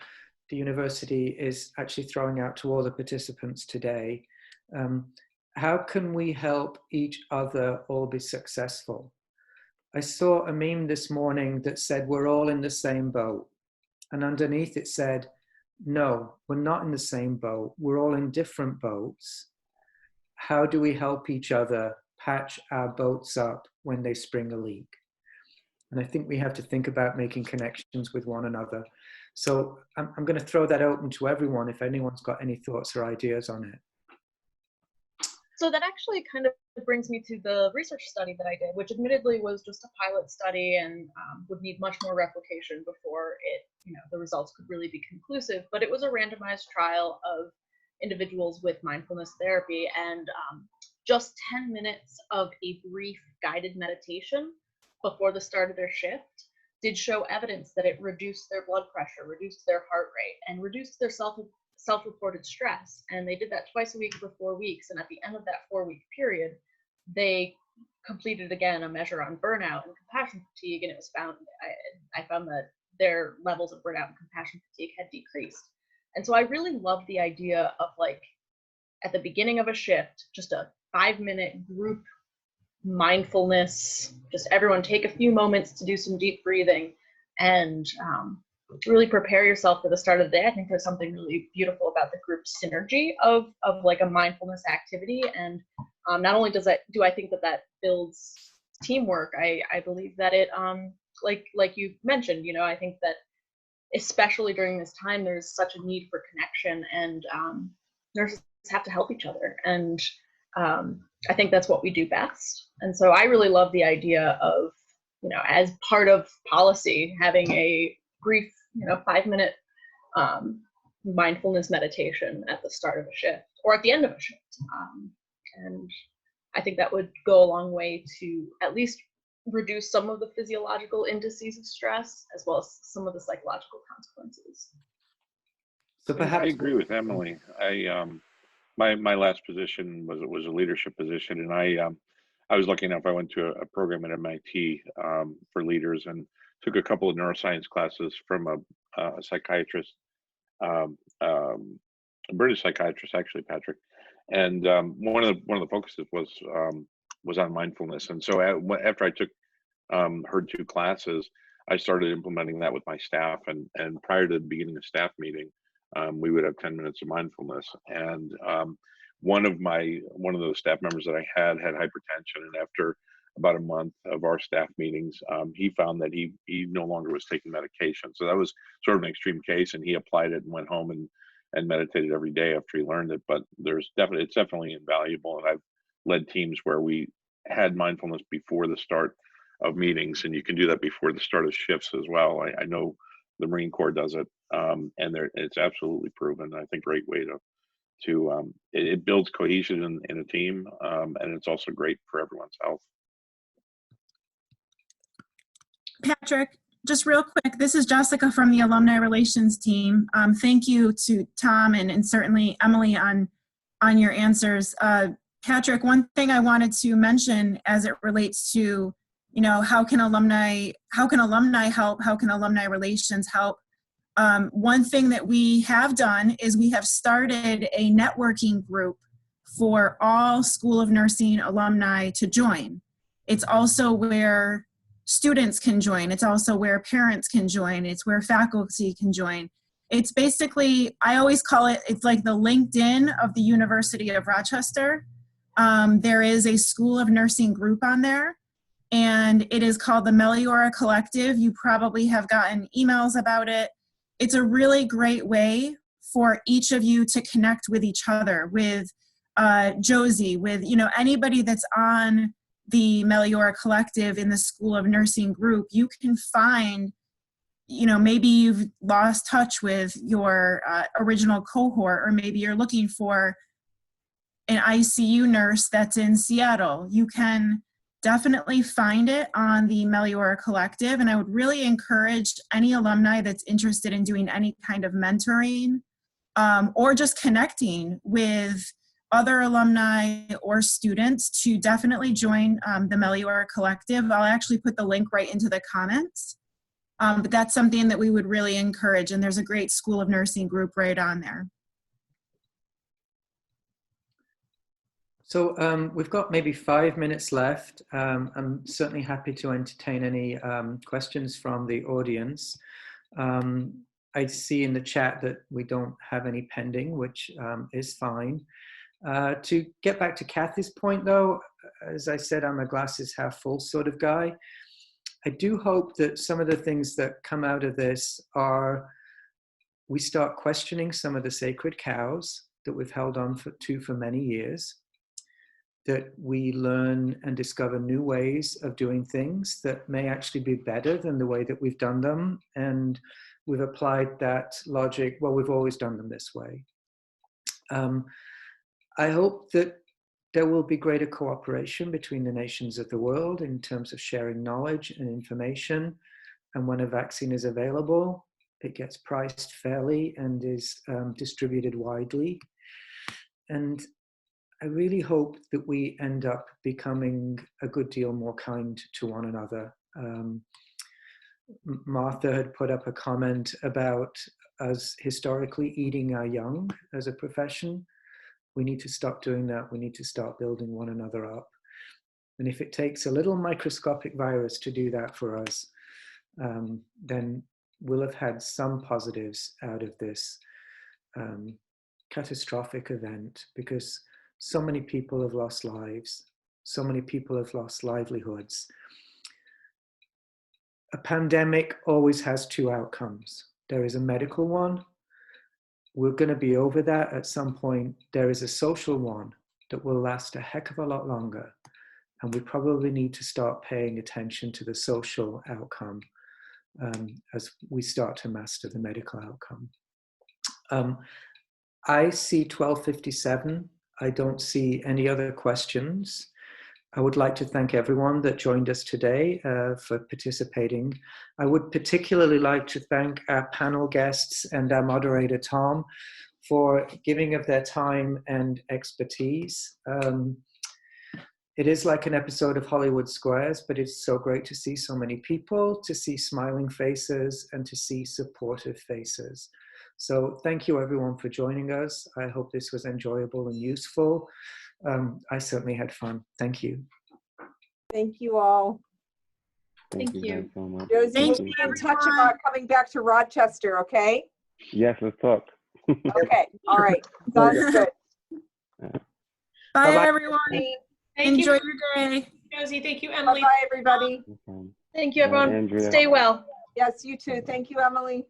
the university is actually throwing out to all the participants today. How can we help each other all be successful? I saw a meme this morning that said, we're all in the same boat. And underneath it said, no, we're not in the same boat. We're all in different boats. How do we help each other patch our boats up when they spring a leak? And I think we have to think about making connections with one another. So I'm going to throw that open to everyone if anyone's got any thoughts or ideas on it. So that actually kind of brings me to the research study that I did, which admittedly was just a pilot study and would need much more replication before it, you know, the results could really be conclusive. But it was a randomized trial of individuals with mindfulness therapy, and just 10 minutes of a brief guided meditation before the start of their shift did show evidence that it reduced their blood pressure, reduced their heart rate, and reduced their self-reported stress. And they did that twice a week for 4 weeks. And at the end of that 4-week period, they completed again a measure on burnout and compassion fatigue. And it was found, I found that their levels of burnout and compassion fatigue had decreased. And so I really love the idea of, like, at the beginning of a shift, just a 5-minute group mindfulness, just everyone take a few moments to do some deep breathing and really prepare yourself for the start of the day. I think there's something really beautiful about the group synergy of like a mindfulness activity. And not only do I think that builds teamwork, I believe that it, like you mentioned, you know, I think that especially during this time, there's such a need for connection, and nurses have to help each other. And I think that's what we do best. And so I really love the idea of, you know, as part of policy, having a brief, you know, 5-minute mindfulness meditation at the start of a shift or at the end of a shift. And I think that would go a long way to at least reduce some of the physiological indices of stress, as well as some of the psychological consequences. So perhaps I agree with Emily. My last position was a leadership position, and I was lucky enough. I went to a program at MIT for leaders and took a couple of neuroscience classes from a psychiatrist, a British psychiatrist actually, Patrick. And one of the focuses was on mindfulness. And so after I took her 2 classes, I started implementing that with my staff. And prior to the beginning of staff meeting, we would have 10 minutes of mindfulness. And one of those staff members that I had hypertension, and after about a month of our staff meetings, he found that he no longer was taking medication. So that was sort of an extreme case, and he applied it and went home and meditated every day after he learned it. But it's definitely invaluable. And I've led teams where we had mindfulness before the start of meetings, and you can do that before the start of shifts as well. I know the Marine Corps does it, and it's absolutely proven. I think great way to it builds cohesion in a team, and it's also great for everyone's health. Patrick, just real quick, this is Jessica from the Alumni Relations team. Thank you to Tom and certainly Emily on your answers. Patrick, one thing I wanted to mention as it relates to, you know, how can alumni help? How can alumni relations help? One thing that we have done is we have started a networking group for all School of Nursing alumni to join. It's also where students can join. It's also where parents can join. It's where faculty can join. It's basically, I always call it, it's like the LinkedIn of the University of Rochester. There is a School of Nursing group on there, and it is called the Meliora Collective. You probably have gotten emails about it. It's a really great way for each of you to connect with each other, with Josie, with, you know, anybody that's on the Meliora Collective in the School of Nursing group. You can find, you know, maybe you've lost touch with your original cohort, or maybe you're looking for an ICU nurse that's in Seattle. You can definitely find it on the Meliora Collective, and I would really encourage any alumni that's interested in doing any kind of mentoring or just connecting with other alumni or students to definitely join the Meliora Collective. I'll actually put the link right into the comments, but that's something that we would really encourage, and there's a great School of Nursing group right on there. So we've got maybe 5 minutes left. I'm certainly happy to entertain any questions from the audience. I see in the chat that we don't have any pending, which is fine. To get back to Kathy's point though, as I said, I'm a glasses half full sort of guy. I do hope that some of the things that come out of this are, we start questioning some of the sacred cows that we've held on to for many years, that we learn and discover new ways of doing things that may actually be better than the way that we've done them. And we've applied that logic, well, we've always done them this way. I hope that there will be greater cooperation between the nations of the world in terms of sharing knowledge and information. And when a vaccine is available, it gets priced fairly and is distributed widely. And I really hope that we end up becoming a good deal more kind to one another. Martha had put up a comment about us historically eating our young as a profession. We need to stop doing that. We need to start building one another up. And if it takes a little microscopic virus to do that for us, then we'll have had some positives out of this catastrophic event, because so many people have lost lives. So many people have lost livelihoods. A pandemic always has two outcomes. There is a medical one. We're going to be over that at some point. There is a social one that will last a heck of a lot longer. And we probably need to start paying attention to the social outcome as we start to master the medical outcome. I see 12:57. I don't see any other questions. I would like to thank everyone that joined us today for participating. I would particularly like to thank our panel guests and our moderator, Tom, for giving of their time and expertise. It is like an episode of Hollywood Squares, but it's so great to see so many people, to see smiling faces, and to see supportive faces. So thank you everyone for joining us. I hope this was enjoyable and useful. I certainly had fun. Thank you. Thank you all. Thank you. Guys so much. Josie, we'll be in touch about coming back to Rochester, okay? Yes, let's talk. Okay, all right. Sounds good. Bye, Bye-bye. everyone. Thank Enjoy you, your day. Josie. Thank you, Emily. Bye-bye, everybody. Thank you, everyone. Andrea. Stay well. Yes, you too. Thank you, Emily.